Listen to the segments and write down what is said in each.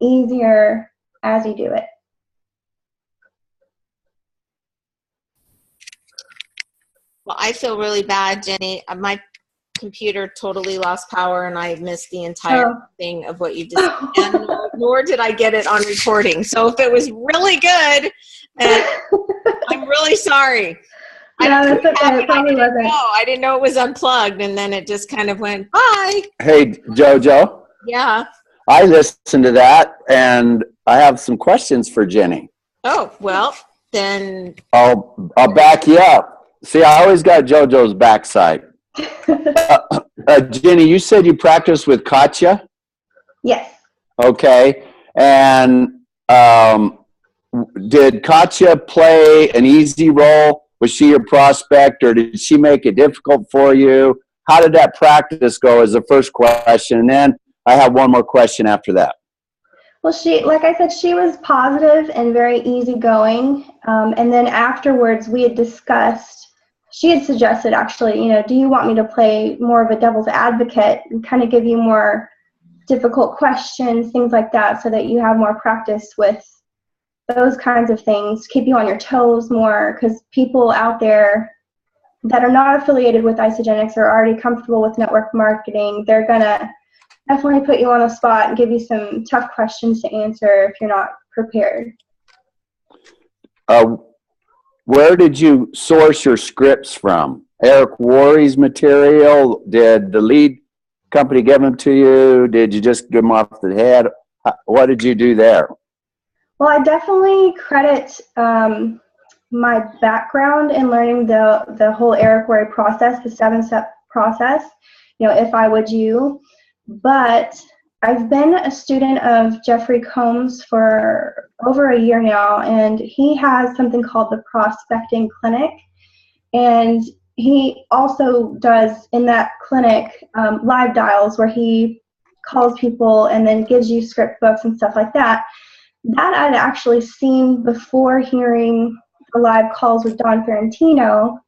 easier as you do it. Well, I feel really bad, Jenny. My computer totally lost power and I missed the entire thing of what you just said, and nor did I get it on recording. So if it was really good, I'm really sorry. No, that's okay. It probably wasn't. I didn't know it was unplugged, and then it just kind of went, bye. Hey, JoJo. Yeah. I listened to that, and I have some questions for Jenny. Oh, well, then. I'll back you up. See, I always got JoJo's backside. Jenny, you said you practiced with Katya? Yes. Okay. And did Katya play an easy role? Was she your prospect, or did she make it difficult for you? How did that practice go as the first question? And then I have one more question after that. Well, like I said, she was positive and very easygoing. And then afterwards, we had discussed, she had suggested actually, do you want me to play more of a devil's advocate and kind of give you more difficult questions, things like that, so that you have more practice with those kinds of things, keep you on your toes more, because people out there that are not affiliated with Isagenix are already comfortable with network marketing. They're going to definitely put you on the spot and give you some tough questions to answer if you're not prepared. Where did you source your scripts from? Eric Worre's material? Did the lead company give them to you? Did you just give them off the head? What did you do there? Well, I definitely credit my background in learning the whole Eric Worre process, the 7-step process, if I would you. But I've been a student of Jeffrey Combs for over a year now, and he has something called the Prospecting Clinic. And he also does in that clinic live dials where he calls people and then gives you script books and stuff like that. That I'd actually seen before hearing the live calls with Don Ferrantino.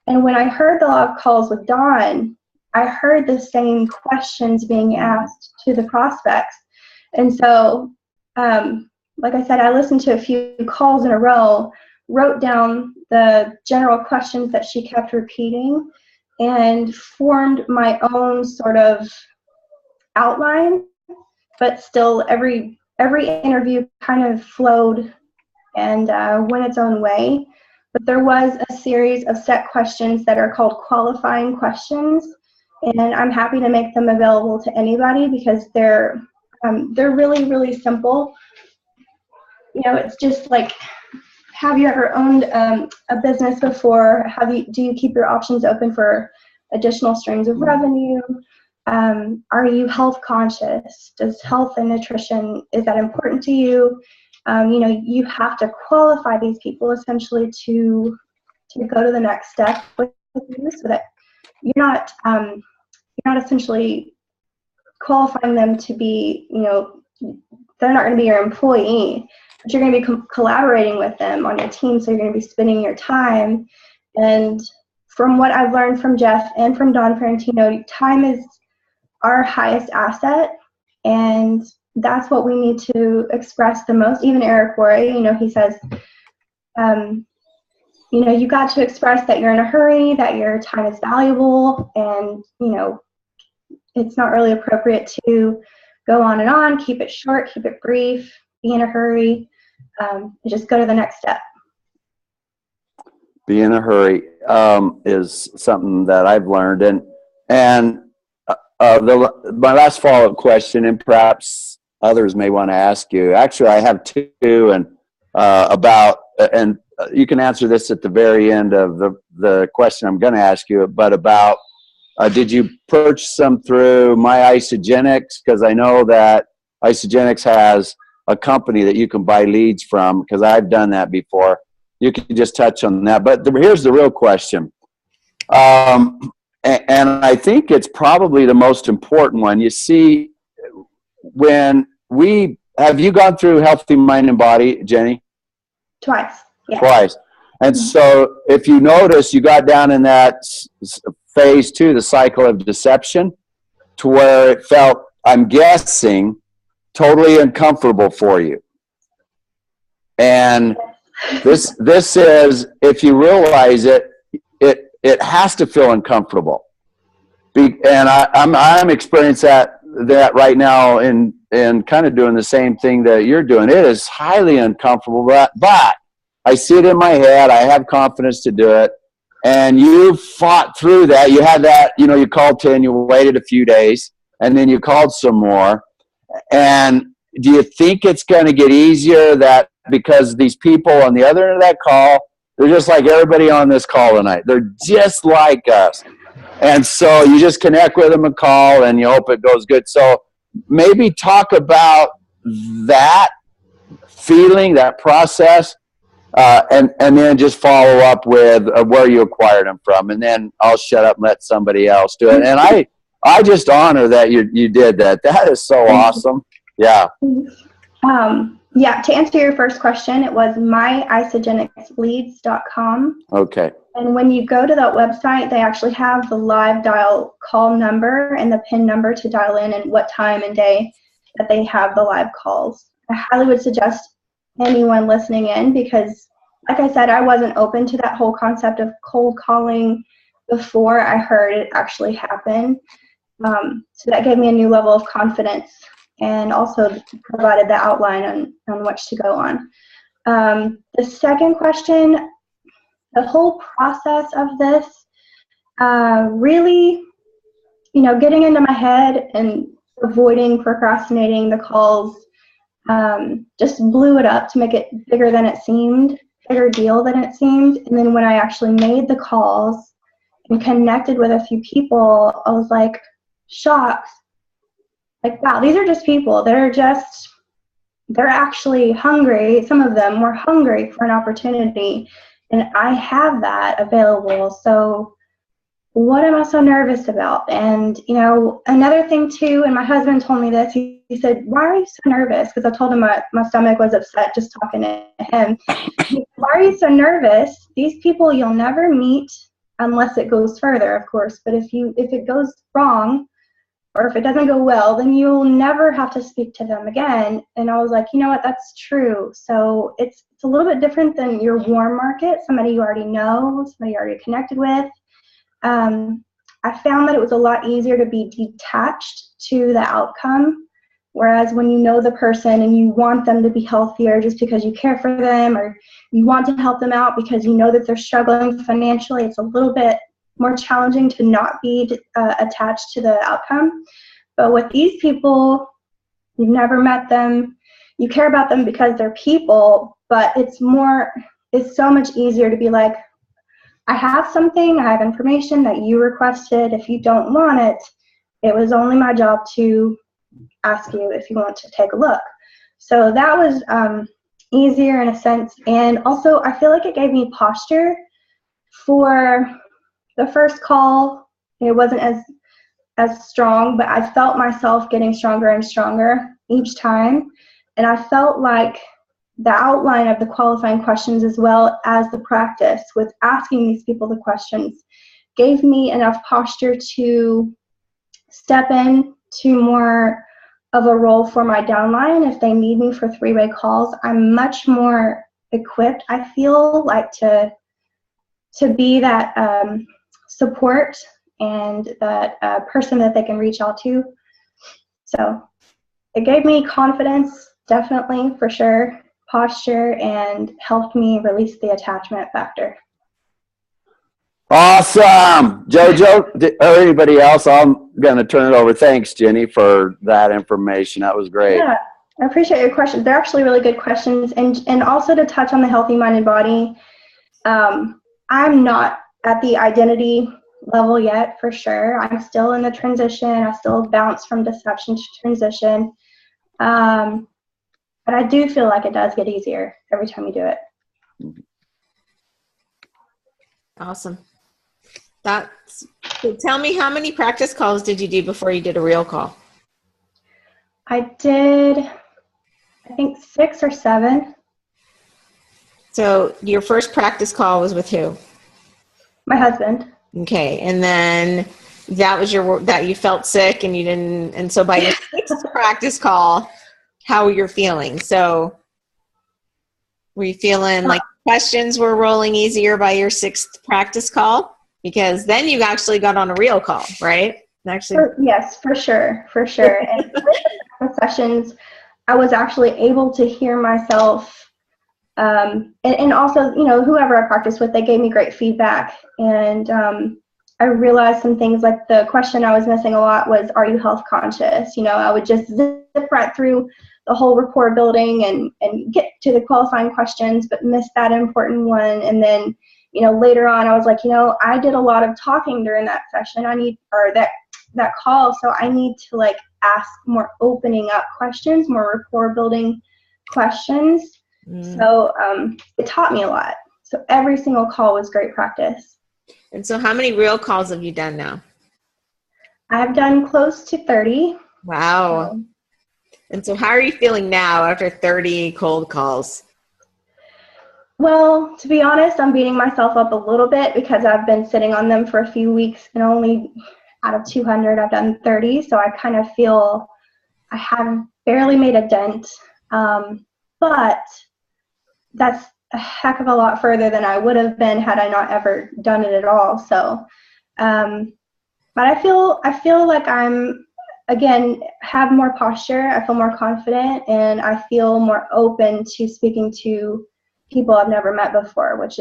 And when I heard the live calls with Don, I heard the same questions being asked to the prospects. And so, like I said, I listened to a few calls in a row, wrote down the general questions that she kept repeating, and formed my own sort of outline, but still every interview kind of flowed and went its own way. But there was a series of set questions that are called qualifying questions, and I'm happy to make them available to anybody because they're really, really simple. It's just like, have you ever owned a business before? Do you keep your options open for additional streams of revenue? Are you health conscious? Does health and nutrition, is that important to you? You have to qualify these people essentially to go to the next step with you, so that you're not essentially qualifying them to be, they're not going to be your employee, but you're going to be collaborating with them on your team, so you're going to be spending your time. And from what I've learned from Jeff and from Don Ferrantino, time is our highest asset, and that's what we need to express the most. Even Eric Worre, he says, you got to express that you're in a hurry, that your time is valuable, and, it's not really appropriate to go on and on. Keep it short, keep it brief, be in a hurry, and just go to the next step. Be in a hurry is something that I've learned. And my last follow-up question, and perhaps others may want to ask you. Actually, I have two, and and you can answer this at the very end of the question I'm going to ask you, but about did you purchase them through My Isagenix? Because I know that Isagenix has a company that you can buy leads from, because I've done that before. You can just touch on that. But here's the real question. And I think it's probably the most important one. You see, have you gone through Healthy Mind and Body, Jenny? Twice. Yeah. Twice. And so if you notice, you got down in that phase 2, the cycle of deception, to where it felt, I'm guessing, totally uncomfortable for you. And this is, if you realize it, it has to feel uncomfortable. And I'm experiencing that right now in kind of doing the same thing that you're doing. It is highly uncomfortable, but I see it in my head. I have confidence to do it. And you fought through that. You had that, you called 10, you waited a few days, and then you called some more. And do you think it's going to get easier that because these people on the other end of that call, they're just like everybody on this call tonight. They're just like us. And so you just connect with them and call, and you hope it goes good. So maybe talk about that feeling, that process, and then just follow up with where you acquired them from. And then I'll shut up and let somebody else do it. And I just honor that you did that. That is so awesome. Yeah. Yeah, to answer your first question, it was myisogenicleads.com. Okay. And when you go to that website, they actually have the live dial call number and the PIN number to dial in and what time and day that they have the live calls. I highly would suggest anyone listening in because, like I said, I wasn't open to that whole concept of cold calling before I heard it actually happen. So that gave me a new level of confidence and also provided the outline on which to go on. The second question, the whole process of this, really, getting into my head and avoiding procrastinating the calls, just blew it up to make it bigger than it seemed, bigger deal than it seemed. And then when I actually made the calls and connected with a few people, I was like shocked. Like, wow, these are just people. They're actually hungry. Some of them were hungry for an opportunity, and I have that available. So what am I so nervous about? And, another thing too, and my husband told me this, he said, why are you so nervous? Because I told him my stomach was upset just talking to him. Why are you so nervous? These people you'll never meet unless it goes further, of course. But if it goes wrong, or if it doesn't go well, then you'll never have to speak to them again. And I was like, you know what, that's true. So it's a little bit different than your warm market, somebody you already know, somebody you already connected with. I found that it was a lot easier to be detached to the outcome, whereas when you know the person and you want them to be healthier just because you care for them or you want to help them out because you know that they're struggling financially, it's a little bit more challenging to not be attached to the outcome. But with these people, you've never met them, you care about them because they're people, but it's so much easier to be like, I have something, I have information that you requested. If you don't want it, it was only my job to ask you if you want to take a look. So that was easier in a sense. And also I feel like it gave me posture for the first call. It wasn't as strong, but I felt myself getting stronger and stronger each time. And I felt like the outline of the qualifying questions as well as the practice with asking these people the questions gave me enough posture to step in to more of a role for my downline. If they need me for three-way calls, I'm much more equipped, I feel like, to be that support and that person that they can reach out to. So it gave me confidence, definitely, for sure, posture, and helped me release the attachment factor. Awesome. Jojo, or anybody else, I'm going to turn it over. Thanks, Jenny, for that information. That was great. Yeah, I appreciate your questions. They're actually really good questions. And also to touch on the healthy mind and body, I'm not at the identity level yet, for sure. I'm still in the transition. I still bounce from deception to transition. But I do feel like it does get easier every time you do it. Awesome. So tell me, how many practice calls did you do before you did a real call? I did, I think 6 or 7. So your first practice call was with who? My husband. Okay, and then that was that you felt sick and you didn't, and so by your 6th practice call, how you're feeling. So were you feeling like questions were rolling easier by your 6th practice call? Because then you actually got on a real call, right? Actually, yes, for sure. And with the practice sessions, I was actually able to hear myself, and also, whoever I practiced with, they gave me great feedback. And I realized some things, like the question I was missing a lot was, are you health conscious? I would just zip right through the whole rapport building and get to the qualifying questions, but miss that important one. And then, later on, I was like, I did a lot of talking during that session. That call, so I need to ask more opening up questions, more rapport building questions. So it taught me a lot. So every single call was great practice. And so how many real calls have you done now? I've done close to 30. Wow. And so how are you feeling now after 30 cold calls? Well, to be honest, I'm beating myself up a little bit because I've been sitting on them for a few weeks, and only out of 200, I've done 30. So I kind of feel I have barely made a dent. But that's a heck of a lot further than I would have been had I not ever done it at all. So, but I feel like I'm, again, have more posture. I feel more confident, and I feel more open to speaking to people I've never met before, which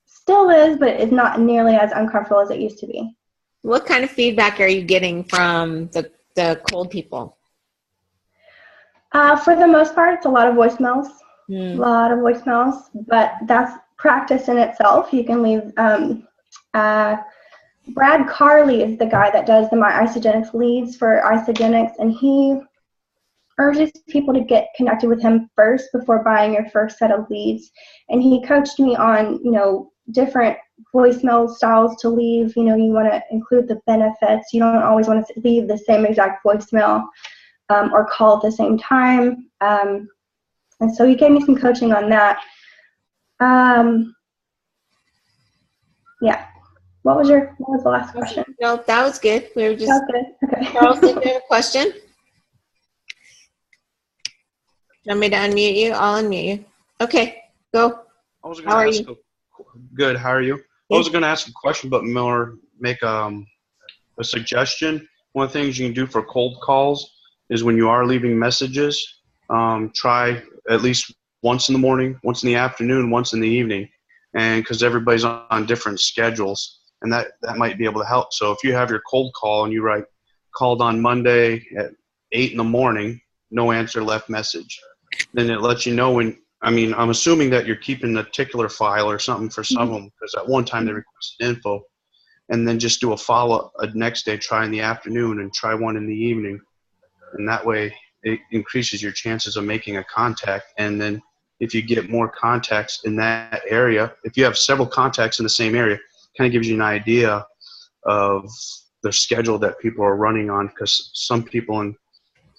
still is, but it's not nearly as uncomfortable as it used to be. What kind of feedback are you getting from the cold people? For the most part, it's a lot of voicemails. A lot of voicemails, but that's practice in itself. You can leave. Brad Carley is the guy that does the My Isogenics leads for Isogenics, and he urges people to get connected with him first before buying your first set of leads. And he coached me on, different voicemail styles to leave. You want to include the benefits. You don't always want to leave the same exact voicemail or call at the same time. And so he gave me some coaching on that. Yeah. What was the last question? No, that was good. We were just. That was good. Okay. Charles, did you have a question? Do you want me to unmute you? I'll unmute you. Okay, go. How are you? Good. How are you? I was going to ask a question, but more make a suggestion. One of the things you can do for cold calls is when you are leaving messages, try at least once in the morning, once in the afternoon, once in the evening, and because everybody's on different schedules, and that might be able to help. So if you have your cold call and you write, called on Monday at 8 in the morning, no answer, left message, then it lets you know when. I'm assuming that you're keeping a tickler file or something for some of them, because at one time they requested info, and then just do a follow-up next day, try in the afternoon and try one in the evening. And that way it increases your chances of making a contact. And then if you get more contacts in that area, if you have several contacts in the same area, kind of gives you an idea of the schedule that people are running on, because some people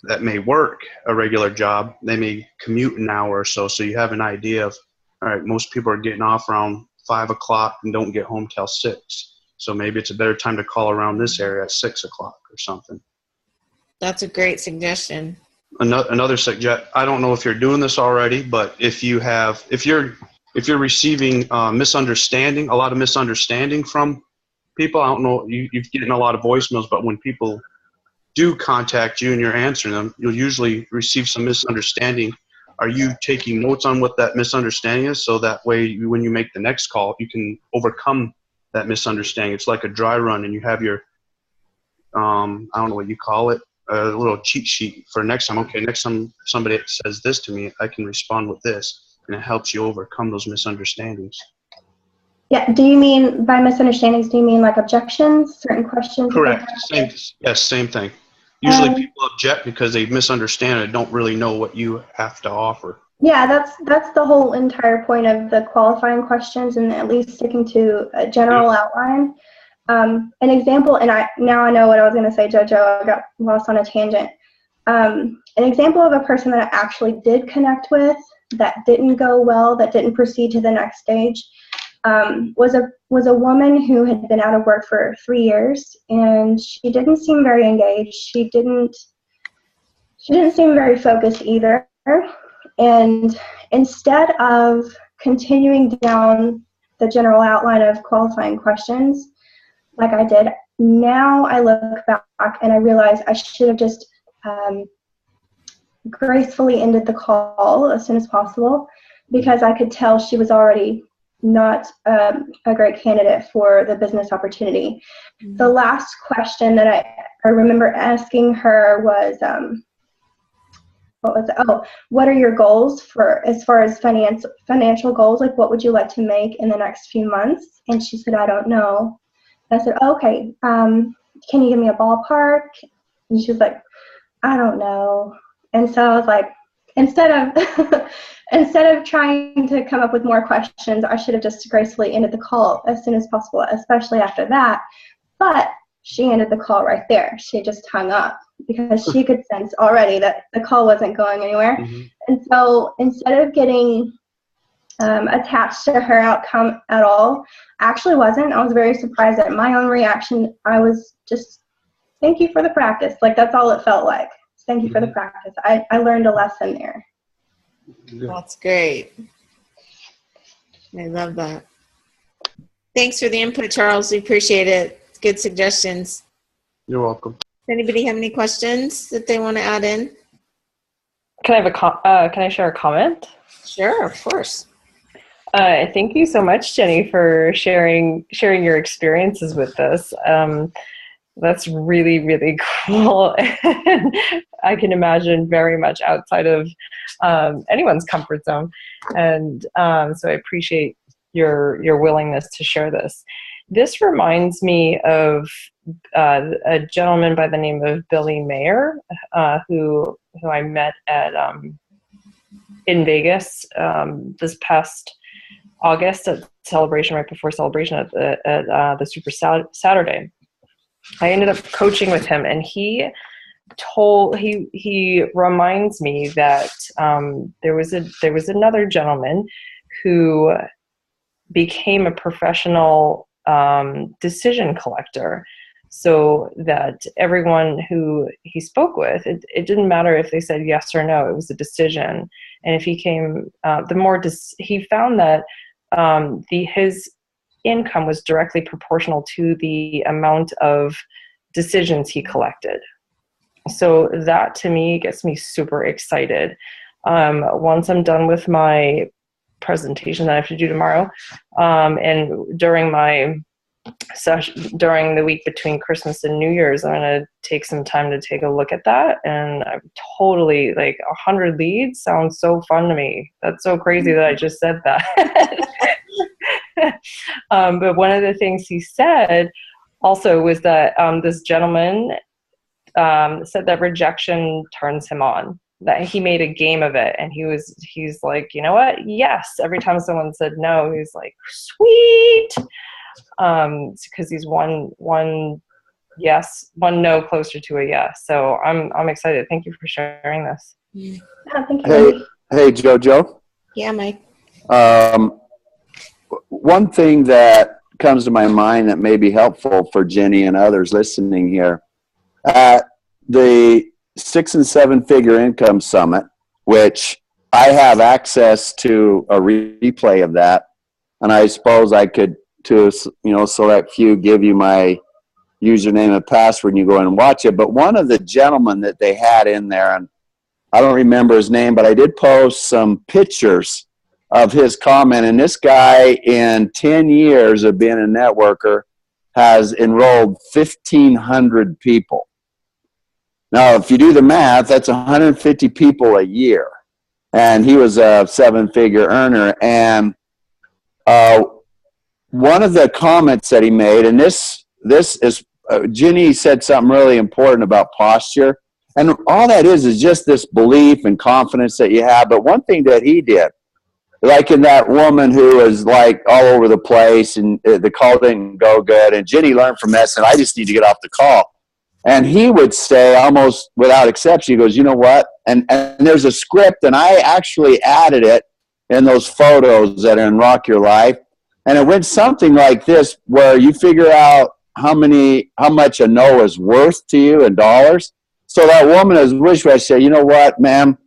that may work a regular job, they may commute an hour or so. So you have an idea of, all right, most people are getting off around 5 o'clock and don't get home till 6. So maybe it's a better time to call around this area at 6 o'clock or something. That's a great suggestion. Another suggestion, I don't know if you're doing this already, but if you're receiving a lot of misunderstanding from people, I don't know, you've getting a lot of voicemails, but when people do contact you and you're answering them, you'll usually receive some misunderstanding. Are you taking notes on what that misunderstanding is, so that way when you make the next call, you can overcome that misunderstanding? It's like a dry run, and you have your, I don't know what you call it, a little cheat sheet for next time. Okay, next time somebody says this to me, I can respond with this, and it helps you overcome those misunderstandings. Yeah. Do you mean by misunderstandings? Do you mean like objections, certain questions? Correct. Same thing. Usually people object because they misunderstand and don't really know what you have to offer. Yeah, that's the whole entire point of the qualifying questions, and at least sticking to a general outline. An example, and now I know what I was going to say, JoJo. I got lost on a tangent. An example of a person that I actually did connect with that didn't go well, that didn't proceed to the next stage, was a woman who had been out of work for 3 years, and she didn't seem very engaged. She she didn't seem very focused either. And instead of continuing down the general outline of qualifying questions like I did, now I look back and I realize I should have just gracefully ended the call as soon as possible, because I could tell she was already not a great candidate for the business opportunity. Mm-hmm. The last question that I remember asking her was, what was it? Oh, what are your goals for as far as financial goals? Like, what would you like to make in the next few months? And she said, I don't know. And I said, okay, can you give me a ballpark? And she was like, I don't know. And so I was like, instead of trying to come up with more questions, I should have just gracefully ended the call as soon as possible, especially after that. But she ended the call right there. She just hung up because she could sense already that the call wasn't going anywhere. Mm-hmm. And so instead of getting attached to her outcome at all, I actually wasn't. I was very surprised at my own reaction. I was just, thank you for the practice. Like, that's all it felt like. Thank you for the practice. I learned a lesson there. That's great. I love that. Thanks for the input, Charles. We appreciate it. Good suggestions. You're welcome. Does anybody have any questions that they want to add in? Can I share a comment? Sure, of course. Thank you so much, Jenny, for sharing your experiences with us. That's really, really cool. I can imagine very much outside of anyone's comfort zone. And so I appreciate your willingness to share this. This reminds me of a gentleman by the name of Billy Mayer, who I met at in Vegas this past August at Celebration, right before Celebration at the Super Saturday. I ended up coaching with him, and he reminds me that there was another gentleman who became a professional decision collector, so that everyone who he spoke with, it didn't matter if they said yes or no, it was a decision. And if he came, he found that his income was directly proportional to the amount of decisions he collected. So that to me gets me super excited. Once I'm done with my presentation that I have to do tomorrow, and during my session during the week between Christmas and New Year's, I'm going to take some time to take a look at that. And I'm totally, like, 100 leads sounds so fun to me. That's so crazy that I just said that. But one of the things he said also was that this gentleman said that rejection turns him on, that he made a game of it. And he's like, you know what? Yes. Every time someone said no, he's like, sweet. Because he's one no closer to a yes. So I'm excited. Thank you for sharing this. Yeah, thank you. Hey, JoJo. Yeah, Mike. One thing that comes to my mind that may be helpful for Jenny and others listening here, at the 6 and 7 figure income summit, which I have access to a replay of that, and I suppose I could, to select few, give you my username and password and you go in and watch it. But one of the gentlemen that they had in there, and I don't remember his name, but I did post some pictures of his comment. And this guy, in 10 years of being a networker, has enrolled 1,500 people. Now, if you do the math, that's 150 people a year. And he was a 7-figure earner. And one of the comments that he made, and this is, Ginny said something really important about posture. And all that is just this belief and confidence that you have. But one thing that he did, like in that woman who was like all over the place and the call didn't go good, and Ginny learned from that, and I just need to get off the call. And he would say, almost without exception, he goes, you know what? And there's a script, and I actually added it in those photos that are in Rock Your Life. And it went something like this, where you figure out how much a no is worth to you in dollars. So that woman is wish I said, you know what, ma'am,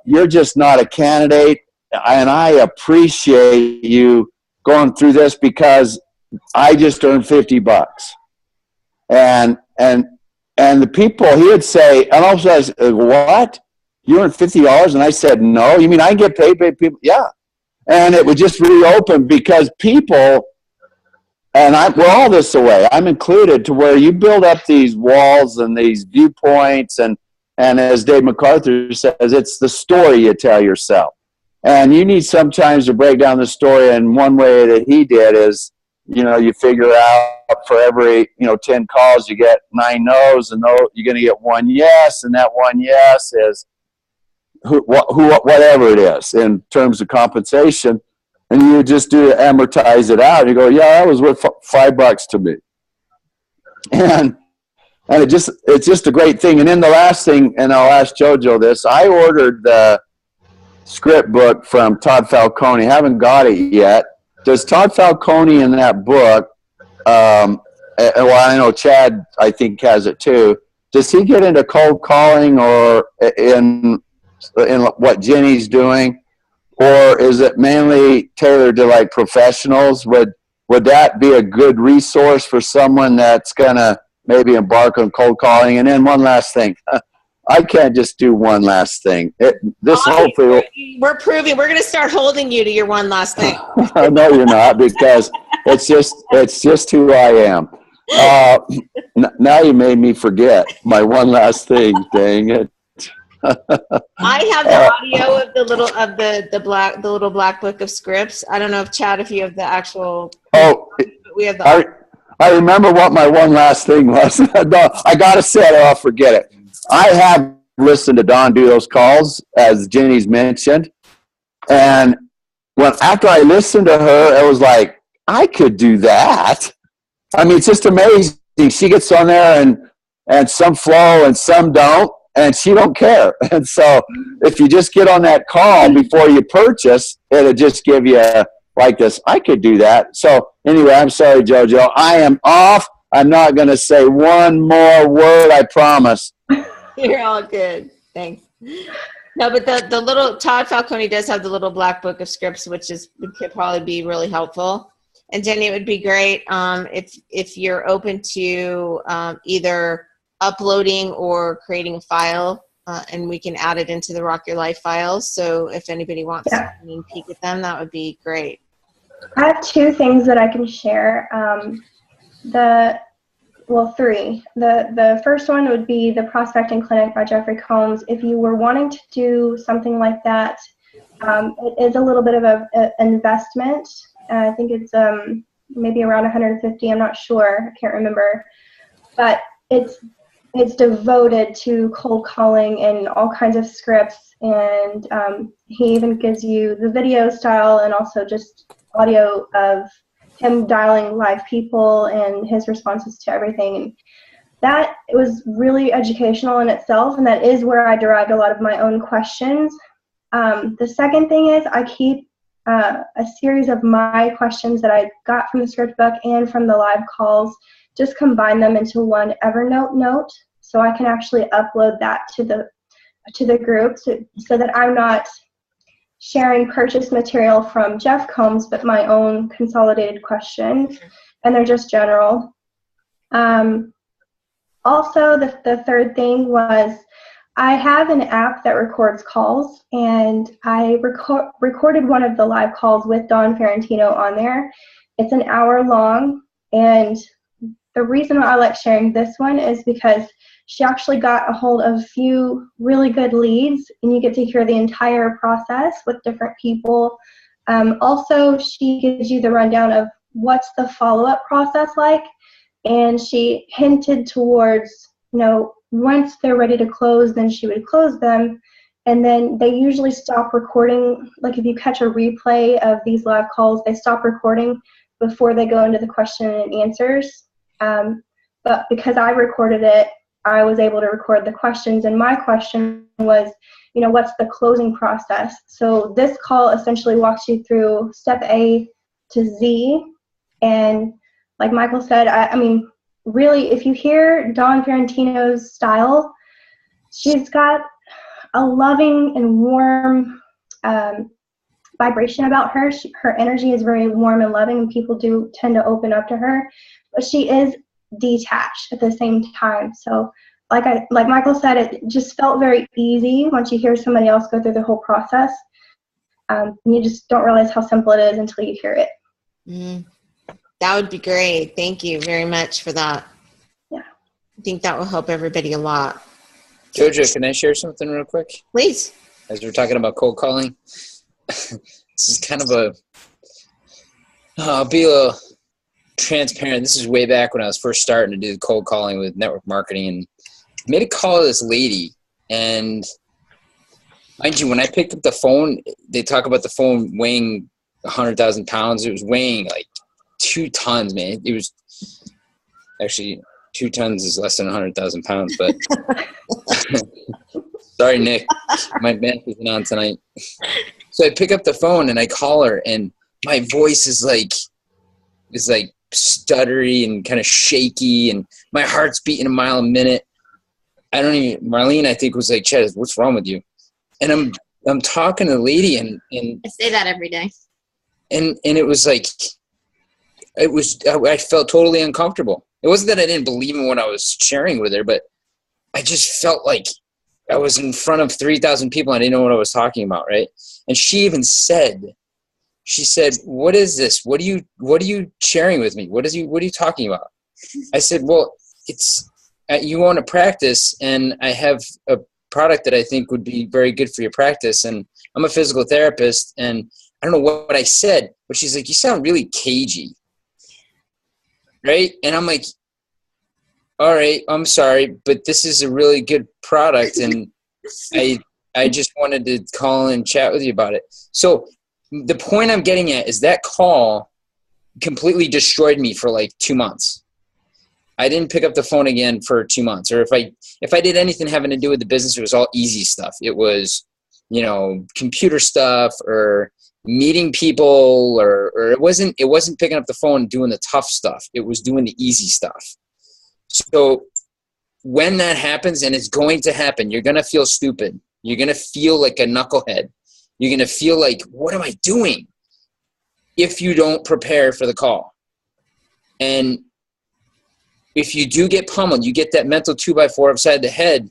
you're just not a candidate, and I appreciate you going through this because I just earned $50. And the people, he would say, and also I said, what? You earned $50? And I said, no. You mean I get paid by people? Yeah. And it would just reopen because people, and we're all this way, I'm included, to where you build up these walls and these viewpoints, and as Dave MacArthur says, it's the story you tell yourself. And you need sometimes to break down the story, and one way that he did is, you figure out for every, 10 calls, you get 9 no's, and you're going to get 1 yes, and that 1 yes is whatever it is in terms of compensation. And you just amortize it out. You go, yeah, that was worth $5 to me. And it's just a great thing. And then the last thing, and I'll ask JoJo this, I ordered the script book from Todd Falcone. Haven't got it yet. Does Todd Falcone in that book, well, I know Chad, I think, has it too. Does he get into cold calling or in what Jenny's doing? Or is it mainly tailored to like professionals? Would that be a good resource for someone that's going to maybe embark on cold calling? And then one last thing. I can't just do one last thing. Hopefully we're proving we're going to start holding you to your one last thing. No, you're not, because it's just who I am. Now you made me forget my one last thing. Dang it! I have the audio of the little black book of scripts. I don't know if Chad, if you have the actual. Oh, we have the. I remember what my one last thing was. No, I gotta say it, or I'll forget it. I have listened to Dawn do those calls, as Jenny's mentioned, and after I listened to her, it was like, I could do that. I mean, it's just amazing. She gets on there and some flow and some don't, and she don't care. And so if you just get on that call before you purchase, it'll just give you like this, I could do that. So anyway, I'm sorry, JoJo. I am off. I'm not going to say one more word, I promise. You're all good. Thanks. No, but the little Todd Falcone does have the little black book of scripts, which could probably be really helpful. And Jenny, it would be great if you're open to either uploading or creating a file, and we can add it into the Rock Your Life files. So if anybody wants to come and peek at them, that would be great. I have 2 things that I can share. Well, 3. The first one would be the Prospecting Clinic by Jeffrey Combs. If you were wanting to do something like that, it is a little bit of an investment. I think it's maybe around 150. I'm not sure. I can't remember. But it's devoted to cold calling and all kinds of scripts. And he even gives you the video style and also just audio of him dialing live people and his responses to everything. And that was really educational in itself, and that is where I derived a lot of my own questions. The second thing is I keep a series of my questions that I got from the script book and from the live calls, just combine them into one Evernote note, so I can actually upload that to the group so that I'm not sharing purchase material from Jeff Combs, but my own consolidated questions, and they're just general. Also, the third thing was I have an app that records calls, and I recorded one of the live calls with Dawn Ferrantino on there. It's an hour long, and the reason I like sharing this one is because she actually got a hold of a few really good leads, and you get to hear the entire process with different people. Also, she gives you the rundown of what's the follow-up process like, and she hinted towards, once they're ready to close, then she would close them, and then they usually stop recording. Like if you catch a replay of these live calls, they stop recording before they go into the question and answers. But because I recorded it, I was able to record the questions, and my question was, what's the closing process? So this call essentially walks you through step A to Z, and like Michael said, I mean, really, if you hear Dawn Ferrantino's style, she's got a loving and warm vibration about her. Her energy is very warm and loving, and people do tend to open up to her. But she is detached at the same time. So, like Michael said, it just felt very easy once you hear somebody else go through the whole process. And you just don't realize how simple it is until you hear it. That would be great. Thank you very much for that. Yeah. I think that will help everybody a lot. Jojo, can I share something real quick? Please. As we're talking about cold calling, this is kind of I'll be a little transparent. This is way back when I was first starting to do the cold calling with network marketing, and I made a call to this lady, and mind you, when I picked up the phone, they talk about the phone weighing 100,000 pounds. It was weighing like 2 tons, man. It was actually 2 tons is less than 100,000 pounds, but sorry, Nick, my math isn't on tonight. So I pick up the phone and I call her, and my voice is like stuttery and kind of shaky, and my heart's beating a mile a minute. Marlene, I think, was like, Chad, what's wrong with you? And I'm talking to the lady, and I say that every day. And it was like, I felt totally uncomfortable. It wasn't that I didn't believe in what I was sharing with her, but I just felt like I was in front of 3,000 people and I didn't know what I was talking about, right? And she even said, what is this? What are you sharing with me? What are you talking about? I said, well, it's, you want to practice, and I have a product that I think would be very good for your practice. And I'm a physical therapist, and I don't know what I said, but she's like, you sound really cagey. Right? And I'm like, all right, I'm sorry, but this is a really good product, and I just wanted to call and chat with you about it. So the point I'm getting at is that call completely destroyed me for like 2 months. I didn't pick up the phone again for 2 months. Or if I did anything having to do with the business, it was all easy stuff. It was, computer stuff or meeting people, or it wasn't picking up the phone and doing the tough stuff. It was doing the easy stuff. So when that happens, and it's going to happen, you're going to feel stupid. You're going to feel like a knucklehead. You're going to feel like, what am I doing? If you don't prepare for the call. And if you do get pummeled, you get that mental 2x4 upside the head,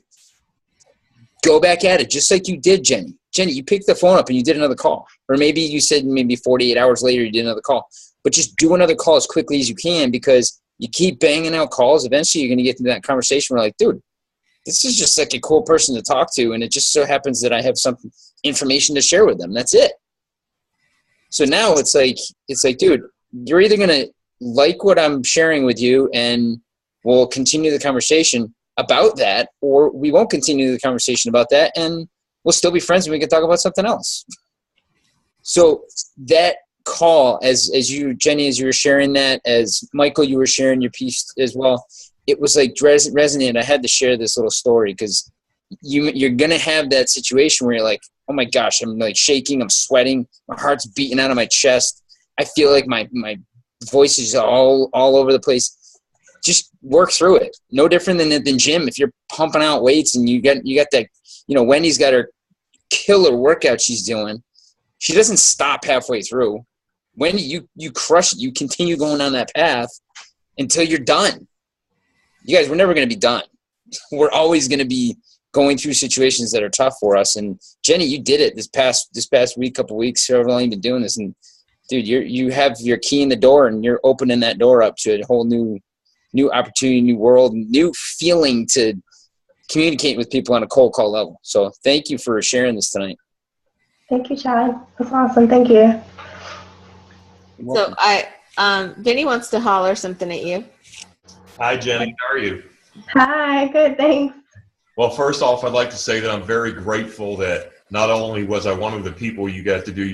go back at it, just like you did, Jenny. Jenny, you picked the phone up and you did another call. Or maybe you said 48 hours later you did another call. But just do another call as quickly as you can, because you keep banging out calls. Eventually you're going to get into that conversation where, like, dude, this is just like a cool person to talk to, and it just so happens that I have some information to share with them. That's it. So now it's like, dude, you're either going to like what I'm sharing with you and we'll continue the conversation about that, or we won't continue the conversation about that and we'll still be friends and we can talk about something else. So that call, as you, Jenny, as you were sharing that, as Michael, you were sharing your piece as well, it was like resonated. I had to share this little story because you're going to have that situation where you're like, oh my gosh, I'm like shaking, I'm sweating, my heart's beating out of my chest. I feel like my voice is all over the place. Just work through it. No different than gym. If you're pumping out weights and you got that, Wendy's got her killer workout she's doing. She doesn't stop halfway through. Wendy, you crush it. You continue going down that path until you're done. You guys, we're never going to be done. We're always going to be going through situations that are tough for us. And Jenny, you did it this past week, couple weeks, however long you've been doing this. And dude, you have your key in the door, and you're opening that door up to a whole new opportunity, new world, new feeling to communicate with people on a cold call level. So thank you for sharing this tonight. Thank you, Chad. That's awesome. Thank you. So Vinny wants to holler something at you. Hi, Jenny. How are you? Hi. Good. Thanks. Well, first off, I'd like to say that I'm very grateful that not only was I one of the people you got to do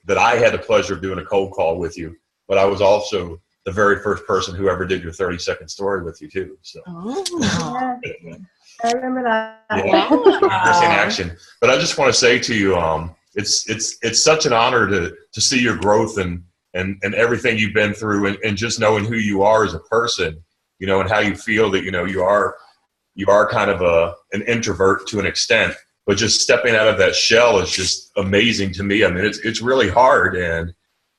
that I had the pleasure of doing a cold call with you, but I was also the very first person who ever did your 30-second story with you too. So. Oh. Yeah. I remember that. Yeah. First in action. But I just want to say to you, it's such an honor to see your growth and everything you've been through, and just knowing who you are as a person, and how you feel that, you are you are kind of an introvert to an extent, but just stepping out of that shell is just amazing to me. I mean, it's really hard. And,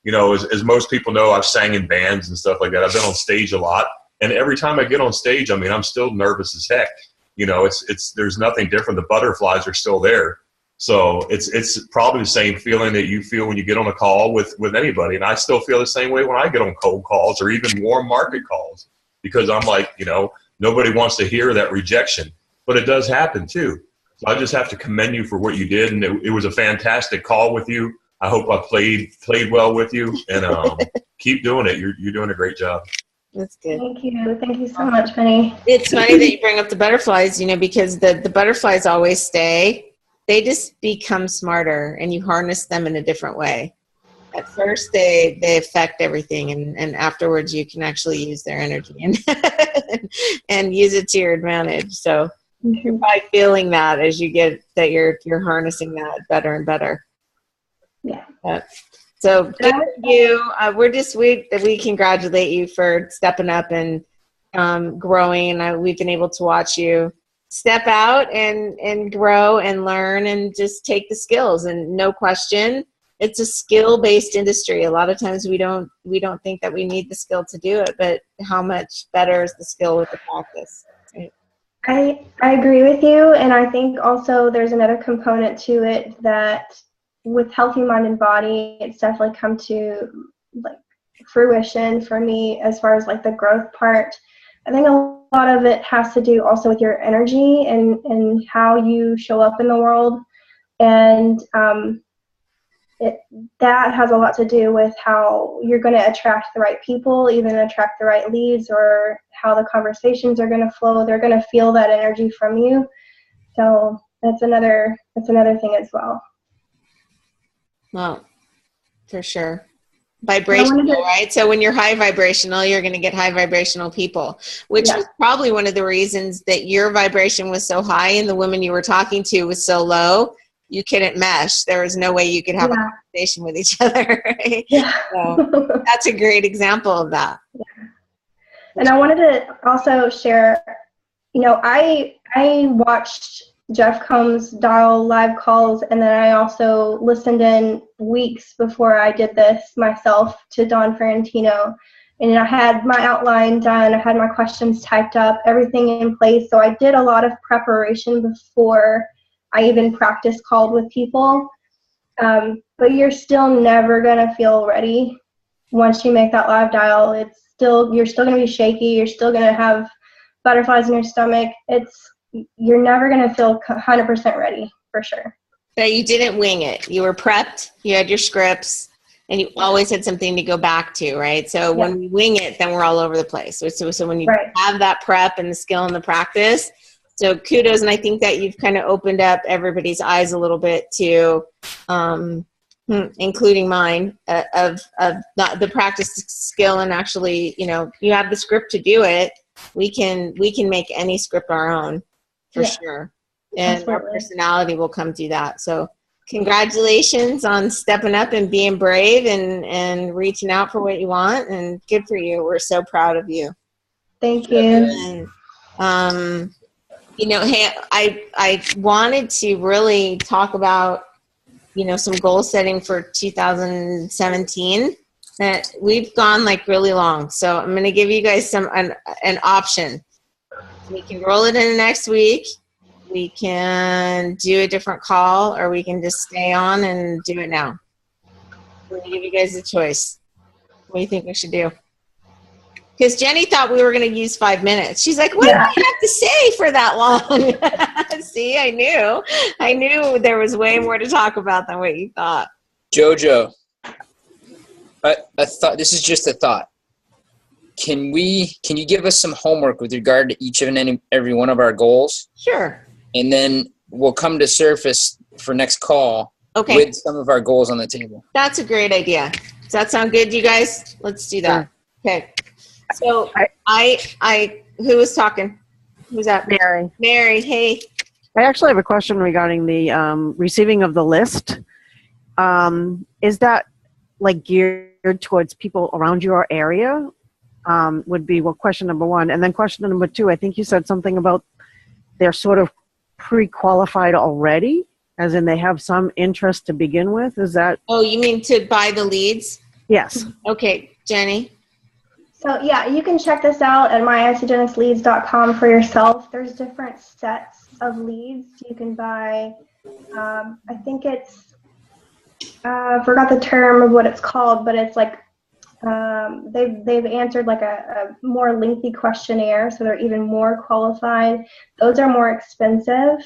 you know, as most people know, I've sang in bands and stuff like that. I've been on stage a lot. And every time I get on stage, I mean, I'm still nervous as heck. You know, there's nothing different. The butterflies are still there. So it's probably the same feeling that you feel when you get on a call with anybody. And I still feel the same way when I get on cold calls or even warm market calls, because I'm like, you know, nobody wants to hear that rejection, but it does happen too. So I just have to commend you for what you did. And it was a fantastic call with you. I hope I played well with you, and keep doing it. You're doing a great job. That's good. Thank you. Thank you so much, Penny. It's funny that you bring up the butterflies, you know, because the butterflies always stay. They just become smarter, and you harness them in a different way. At first, they affect everything, and afterwards, you can actually use their energy and use it to your advantage. So you're probably feeling that as you get that you're harnessing that better and better. Yeah. So good for you. We congratulate you for stepping up and growing. We've been able to watch you step out and grow and learn and just take the skills. And no question, it's a skill-based industry. A lot of times we don't think that we need the skill to do it, but how much better is the skill with the practice? Right? I agree with you, and I think also there's another component to it that with healthy mind and body, it's definitely come to like fruition for me as far as like the growth part. I think a lot of it has to do also with your energy and how you show up in the world, and that has a lot to do with how you're going to attract the right people, even attract the right leads, or how the conversations are going to flow. They're going to feel that energy from you. So that's another thing as well. Well, for sure. Vibrational, right? So when you're high vibrational, you're going to get high vibrational people, which was probably one of the reasons that your vibration was so high and the woman you were talking to was so low. You couldn't mesh. There was no way you could have a conversation with each other. Right? Yeah. So that's a great example of that. Yeah. And I wanted to also share, you know, I watched Jeff Combs dial live calls, and then I also listened in weeks before I did this myself to Don Ferrantino, and I had my outline done, I had my questions typed up, everything in place. So I did a lot of preparation before I even practice called with people, but you're still never gonna feel ready once you make that live dial. You're still gonna be shaky, you're still gonna have butterflies in your stomach. You're never going to feel 100% ready, for sure. So you didn't wing it. You were prepped, you had your scripts, and you always had something to go back to, right? So when we wing it, then we're all over the place. So when you have that prep and the skill and the practice, so kudos. And I think that you've kind of opened up everybody's eyes a little bit to, including mine, of not the practice skill, and actually, you know, you have the script to do it. We can make any script our own. For sure. And absolutely. Our personality will come through that. So congratulations on stepping up and being brave and reaching out for what you want, and good for you. We're so proud of you. Thank you. And, you know, hey, I wanted to really talk about, you know, some goal setting for 2017. That we've gone like really long. So I'm going to give you guys an option. We can roll it in next week. We can do a different call, or we can just stay on and do it now. I'm going to give you guys a choice. What do you think we should do? Because Jenny thought we were going to use 5 minutes. She's like, what do I have to say for that long? See, I knew there was way more to talk about than what you thought. Jojo, I thought, this is just a thought. Can you give us some homework with regard to each and every one of our goals? Sure. And then we'll come to surface for next call with some of our goals on the table. That's a great idea. Does that sound good, you guys? Let's do that. Sure. Okay. So who was talking? Who's that? Mary, hey. I actually have a question regarding the receiving of the list. Is that like geared towards people around your area? Would be question number one. And then question number two, I think you said something about they're sort of pre-qualified already, as in they have some interest to begin with? Is that? Oh, you mean to buy the leads? Yes. Okay, Jenny. So yeah, you can check this out at myisogenicsleads.com for yourself. There's different sets of leads you can buy. I think it's, I forgot the term of what it's called, but it's like they've answered like a more lengthy questionnaire, so they're even more qualified. Those are more expensive.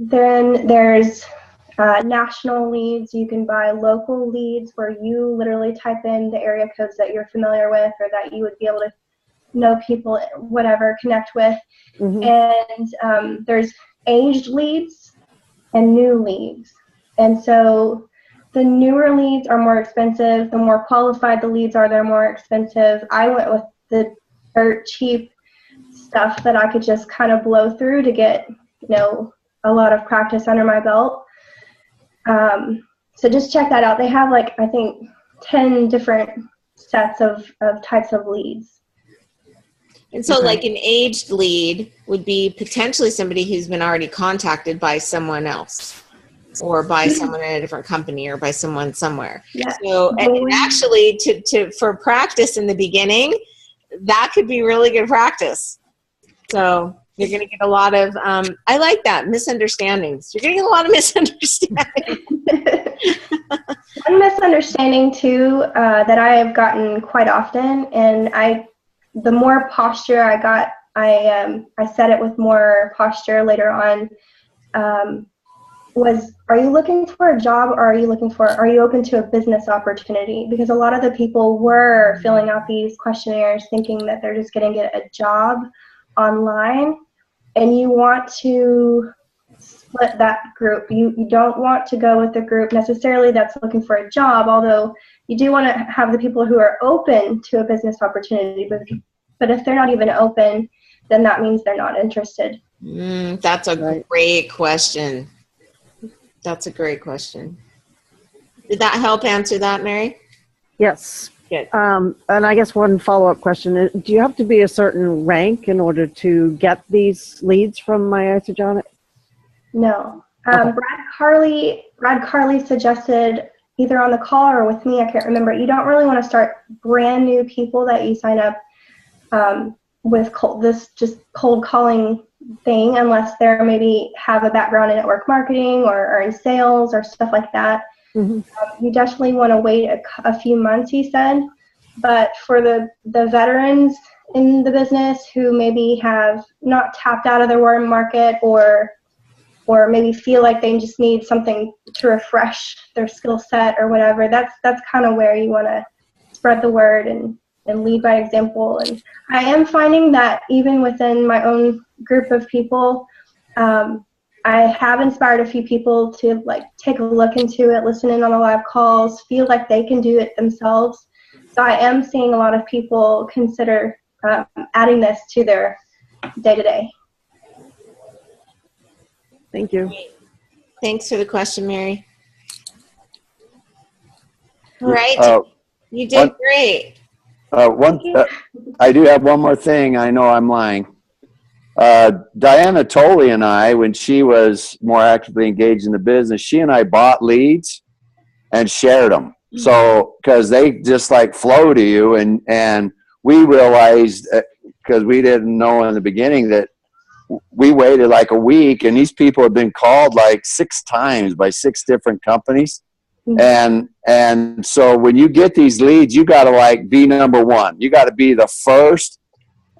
Then there's national leads. You can buy local leads where you literally type in the area codes that you're familiar with or that you would be able to know people, whatever, connect with. And there's aged leads and new leads. And so the newer leads are more expensive. The more qualified the leads are, they're more expensive. I went with the dirt cheap stuff that I could just kind of blow through to get, you know, a lot of practice under my belt. So just check that out. They have like, I think, 10 different sets of types of leads. And so like an aged lead would be potentially somebody who's been already contacted by someone else or by someone in a different company or by someone somewhere. Yeah. So and actually for practice in the beginning, that could be really good practice. So you're going to get a lot of, I like that, misunderstandings. You're going to get a lot of misunderstandings. One misunderstanding too that I have gotten quite often, and the more posture I got, I said it with more posture later on, was, are you looking for a job or are you open to a business opportunity? Because a lot of the people were filling out these questionnaires thinking that they're just going to get a job online, and you want to split that group. You don't want to go with the group necessarily that's looking for a job, although you do want to have the people who are open to a business opportunity. But if they're not even open, then that means they're not interested. That's a great question. That's a great question. Did that help answer that, Mary? Yes. Good. And I guess one follow-up question is, do you have to be a certain rank in order to get these leads from My Isogenics? No. Brad Carley suggested either on the call or with me, I can't remember, you don't really want to start brand new people that you sign up with this just cold calling thing unless they're maybe have a background in network marketing or in sales or stuff like that. You definitely want to wait a few months, he said. But for the veterans in the business who maybe have not tapped out of their warm market or maybe feel like they just need something to refresh their skill set or whatever, that's kind of where you want to spread the word and lead by example. And I am finding that even within my own group of people, I have inspired a few people to like take a look into it, listen in on the live calls, feel like they can do it themselves. So I am seeing a lot of people consider adding this to their day-to-day. Thank you. Thanks for the question, Mary. All right. You did great. I do have one more thing. I know I'm lying. Diana Tolley and I, when she was more actively engaged in the business, she and I bought leads and shared them. So, because they just like flow to you, and we realized, because we didn't know in the beginning, that we waited like a week, and these people have been called like 6 times by 6 different companies. And so when you get these leads, you got to like be number one. You got to be the first.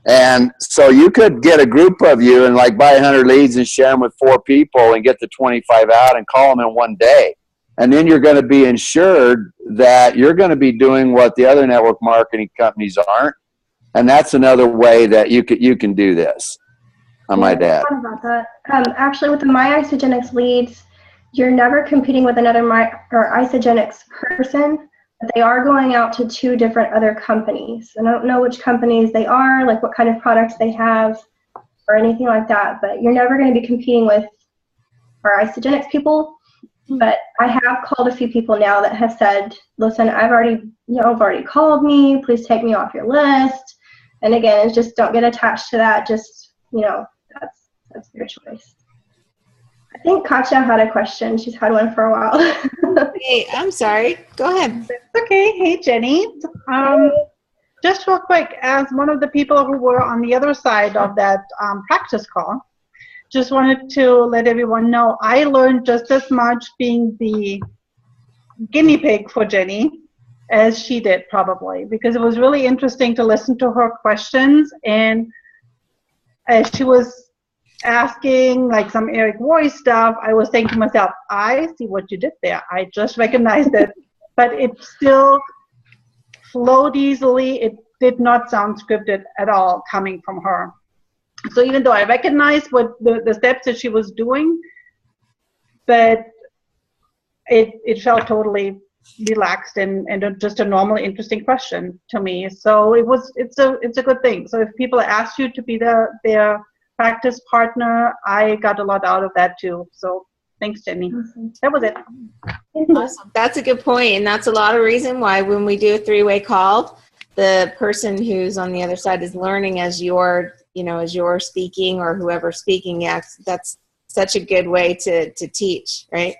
And so you could get a group of you and like buy 100 leads and share them with 4 people and get the 25 out and call them in one day. And then you're going to be ensured that you're going to be doing what the other network marketing companies aren't. And that's another way that you can do this. I might add. About that. Actually, with the My Isogenics leads, you're never competing with another Isogenics person. But they are going out to 2 different other companies. And I don't know which companies they are, like what kind of products they have, or anything like that. But you're never going to be competing with our Isogenics people. But I have called a few people now that have said, "Listen, I've already called me. Please take me off your list." And again, it's just don't get attached to that. Just that's That's their choice. I think Katya had a question. She's had one for a while. Hey, I'm sorry. Go ahead. Okay. Hey, Jenny. Just real quick, as one of the people who were on the other side of that practice call, just wanted to let everyone know I learned just as much being the guinea pig for Jenny as she did, probably, because it was really interesting to listen to her questions. And as she was asking like some Eric Roy stuff, I was thinking to myself, I see what you did there. I just recognized it, but it still flowed easily. It did not sound scripted at all coming from her. So even though I recognized what the steps that she was doing, but it felt totally relaxed and just a normal, interesting question to me. So it's a good thing. So if people ask you to be their practice partner, I got a lot out of that too. So thanks, Jenny. That was it. Awesome. That's a good point, and that's a lot of reason why when we do a three-way call, the person who's on the other side is learning as you're speaking, or whoever's speaking. Yeah, that's such a good way to teach, right?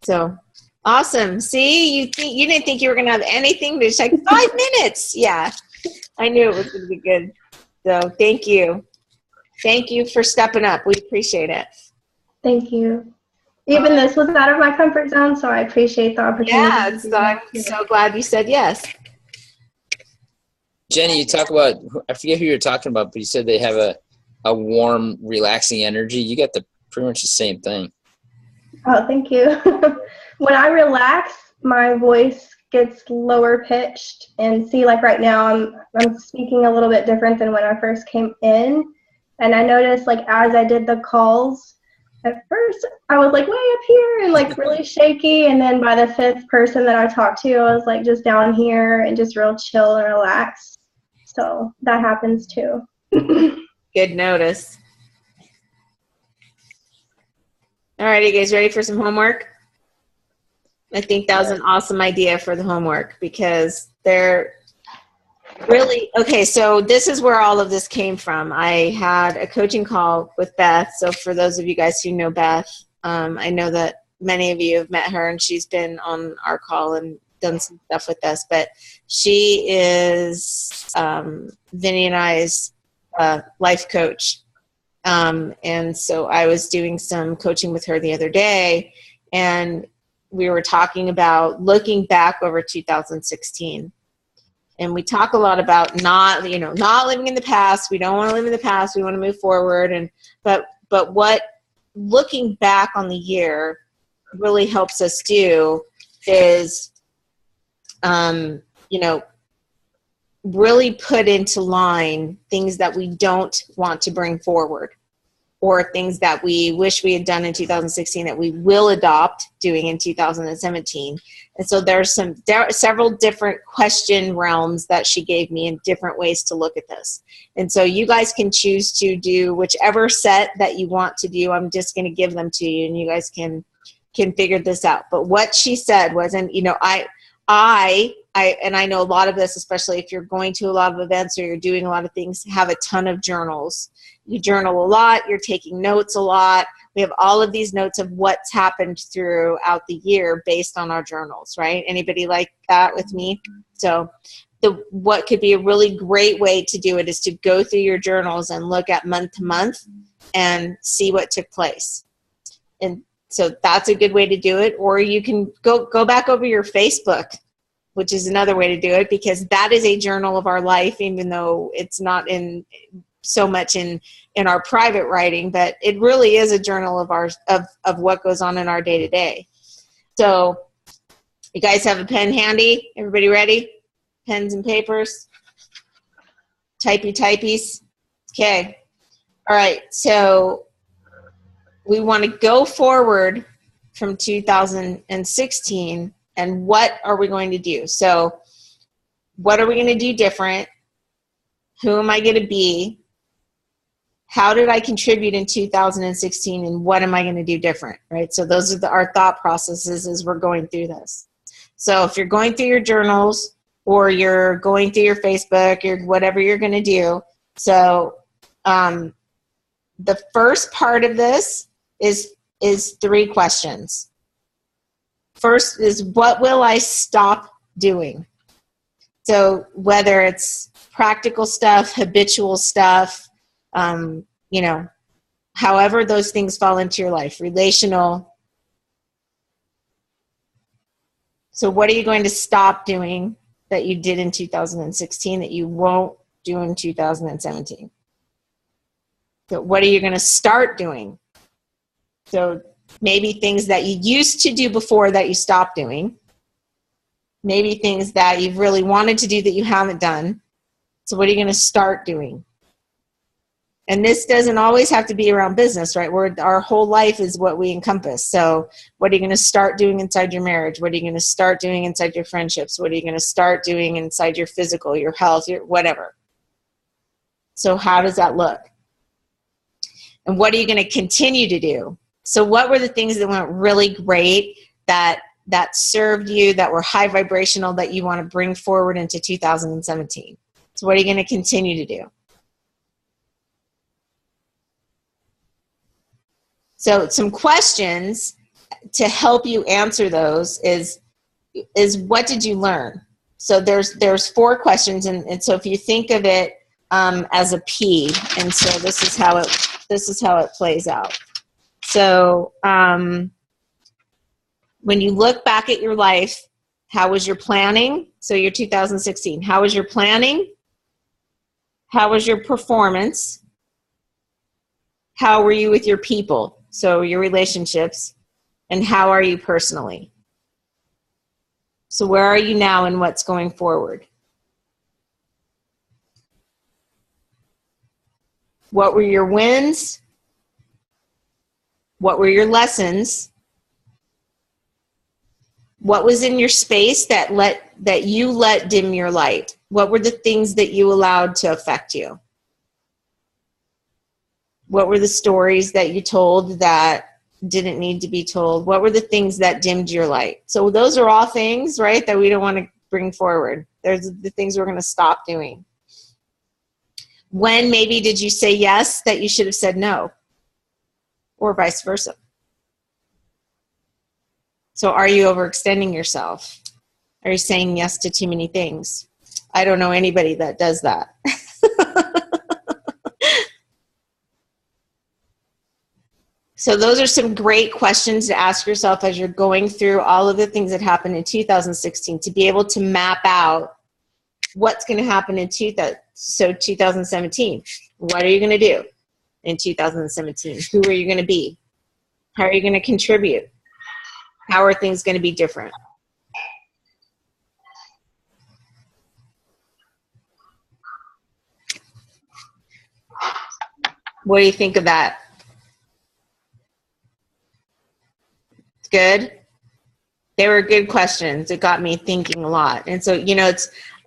So awesome. See, you didn't think you were going to have anything, but it's like 5 minutes. Yeah, I knew it was going to be good. So thank you. Thank you for stepping up. We appreciate it. Thank you. Even this was out of my comfort zone, so I appreciate the opportunity. Yeah, so I'm so glad you said yes. Jenny, you talk about, I forget who you're talking about, but you said they have a warm, relaxing energy. You got pretty much the same thing. Oh, thank you. When I relax, my voice gets lower pitched, and see, like right now, I'm speaking a little bit different than when I first came in. And I noticed, like, as I did the calls, at first I was like way up here and like really shaky, and then by the 5th person that I talked to, I was like just down here and just real chill and relaxed. So that happens too. Good notice. All right, you guys ready for some homework? I think that was an awesome idea for the homework, because they're really, okay, so this is where all of this came from. I had a coaching call with Beth. So for those of you guys who know Beth, I know that many of you have met her, and she's been on our call and done some stuff with us, but she is Vinny and I's life coach. And so I was doing some coaching with her the other day, and we were talking about looking back over 2016. And we talk a lot about not living in the past. We don't want to live in the past. We want to move forward. But what looking back on the year really helps us do is, really put into line things that we don't want to bring forward, or things that we wish we had done in 2016 that we will adopt doing in 2017. And so there are several different question realms that she gave me in different ways to look at this. And so you guys can choose to do whichever set that you want to do. I'm just going to give them to you, and you guys can figure this out. But what she said was, and I know a lot of this, especially if you're going to a lot of events or you're doing a lot of things, have a ton of journals. You journal a lot, you're taking notes a lot. We have all of these notes of what's happened throughout the year based on our journals, right? Anybody like that with me? So what could be a really great way to do it is to go through your journals and look at month to month and see what took place. And so that's a good way to do it. Or you can go back over your Facebook, which is another way to do it, because that is a journal of our life, even though it's not in so much in our private writing, but it really is a journal of ours, of what goes on in our day to day. So you guys have a pen handy? Everybody ready? Pens and papers? Typies? Okay. All right. So we want to go forward from 2016, and what are we going to do? So what are we going to do different? Who am I going to be? How did I contribute in 2016, and what am I going to do different, right? So those are our thought processes as we're going through this. So if you're going through your journals, or you're going through your Facebook, or whatever you're going to do, so the first part of this is 3 questions. First is, what will I stop doing? So whether it's practical stuff, habitual stuff, you know, however those things fall into your life, relational. So what are you going to stop doing that you did in 2016 that you won't do in 2017? So what are you going to start doing? So maybe things that you used to do before that you stopped doing. Maybe things that you've really wanted to do that you haven't done. So what are you going to start doing? And this doesn't always have to be around business, right? Our whole life is what we encompass. So what are you going to start doing inside your marriage? What are you going to start doing inside your friendships? What are you going to start doing inside your physical, your health, your whatever? So how does that look? And what are you going to continue to do? So what were the things that went really great, that served you, that were high vibrational, that you want to bring forward into 2017? So what are you going to continue to do? So some questions to help you answer those is what did you learn? So there's 4 questions, and so if you think of it as a P, and so this is how it plays out. So when you look back at your life, how was your planning? So your 2016, how was your planning? How was your performance? How were you with your people? So your relationships. And how are you personally? So where are you now and what's going forward? What were your wins? What were your lessons? What was in your space that you let dim your light? What were the things that you allowed to affect you? What were the stories that you told that didn't need to be told? What were the things that dimmed your light? So those are all things, right, that we don't want to bring forward. There's the things we're going to stop doing. When maybe did you say yes that you should have said no? Or vice versa. So are you overextending yourself? Are you saying yes to too many things? I don't know anybody that does that. So those are some great questions to ask yourself as you're going through all of the things that happened in 2016, to be able to map out what's going to happen in 2017. What are you going to do in 2017? Who are you going to be? How are you going to contribute? How are things going to be different? What do you think of that? Good. They were good questions. It got me thinking a lot. And so, you know,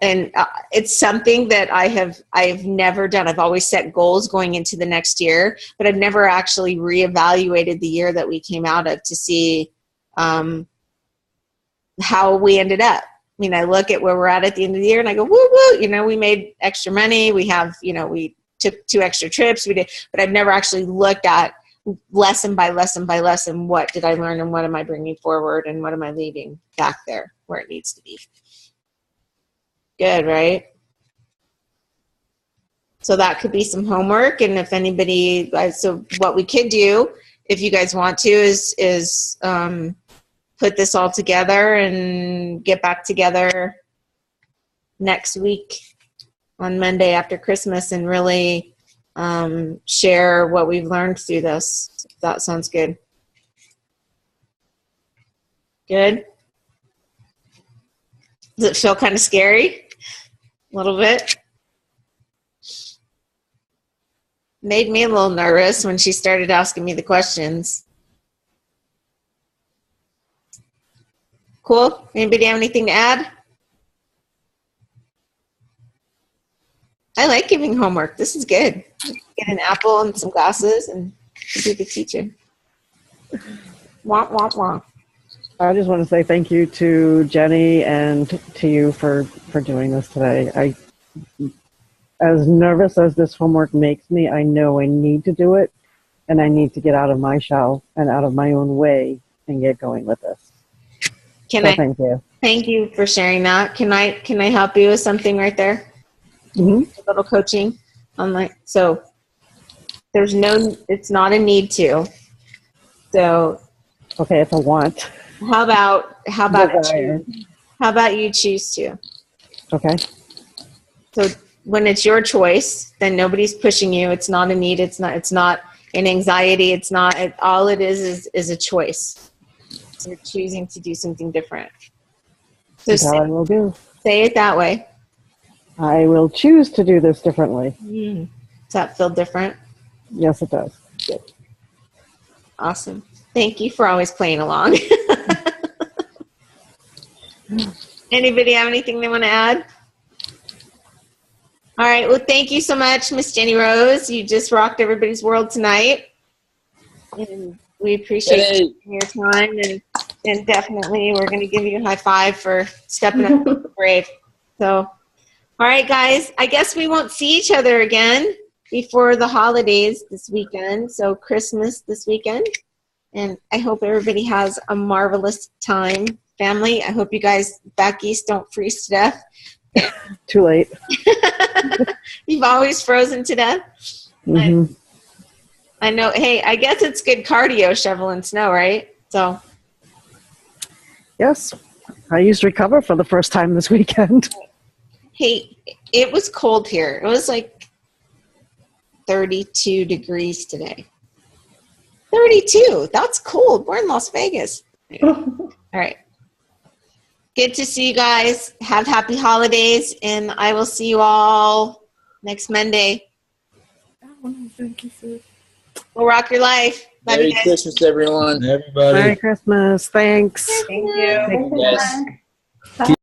it's something that I've never done. I've always set goals going into the next year, but I've never actually reevaluated the year that we came out of to see how we ended up. I mean, I look at where we're at the end of the year and I go, woo, woo, you know, we made extra money. We have, you know, we took 2 extra trips. We did, but I've never actually looked at lesson by lesson by lesson, what did I learn and what am I bringing forward and what am I leaving back there where it needs to be. Good, right? So that could be some homework, and if anybody, so what we could do, if you guys want to, is put this all together and get back together next week on Monday after Christmas and really share what we've learned through this. If that sounds good. Good? Does it feel kind of scary? A little bit? Made me a little nervous when she started asking me the questions. Cool? Anybody have anything to add? I like giving homework. This is good. Get an apple and some glasses and be the teacher. Womp, womp, womp. I just want to say thank you to Jenny and to you for doing this today. As nervous as this homework makes me, I know I need to do it. and I need to get out of my shell and out of my own way and get going with this. Thank you. Thank you for sharing that. Can I help you with something right there? Mm-hmm. A little coaching on so it's not a need to. So okay, it's a want. How about Desire. how about you choose to? Okay. So when it's your choice, then nobody's pushing you. It's not a need. It's not an anxiety. It's not. All it is a choice. So you're choosing to do something different. So That's what I will do. Say it that way. I will choose to do this differently. Does that feel different? Yes, it does. Good. Awesome. Thank you for always playing along. Anybody have anything they want to add? All right. Well, thank you so much, Miss Jenny Rose. You just rocked everybody's world tonight. And we appreciate your time. And definitely we're going to give you a high five for stepping up to the brave. So, all right, guys. I guess we won't see each other again before the holidays this weekend. So Christmas this weekend. And I hope everybody has a marvelous time. Family, I hope you guys back east don't freeze to death. Too late. You've always frozen to death. Mm-hmm. I know. Hey, I guess it's good cardio shoveling snow, right? So. Yes. I used Recover for the first time this weekend. Hey, it was cold here. It was like 32 degrees today. 32. That's cold. We're in Las Vegas. All right. Good to see you guys. Have happy holidays, and I will see you all next Monday. We'll rock your life. Love Merry you guys. Christmas, everyone. Everybody. Merry Christmas. Thanks. Thank you. Yes.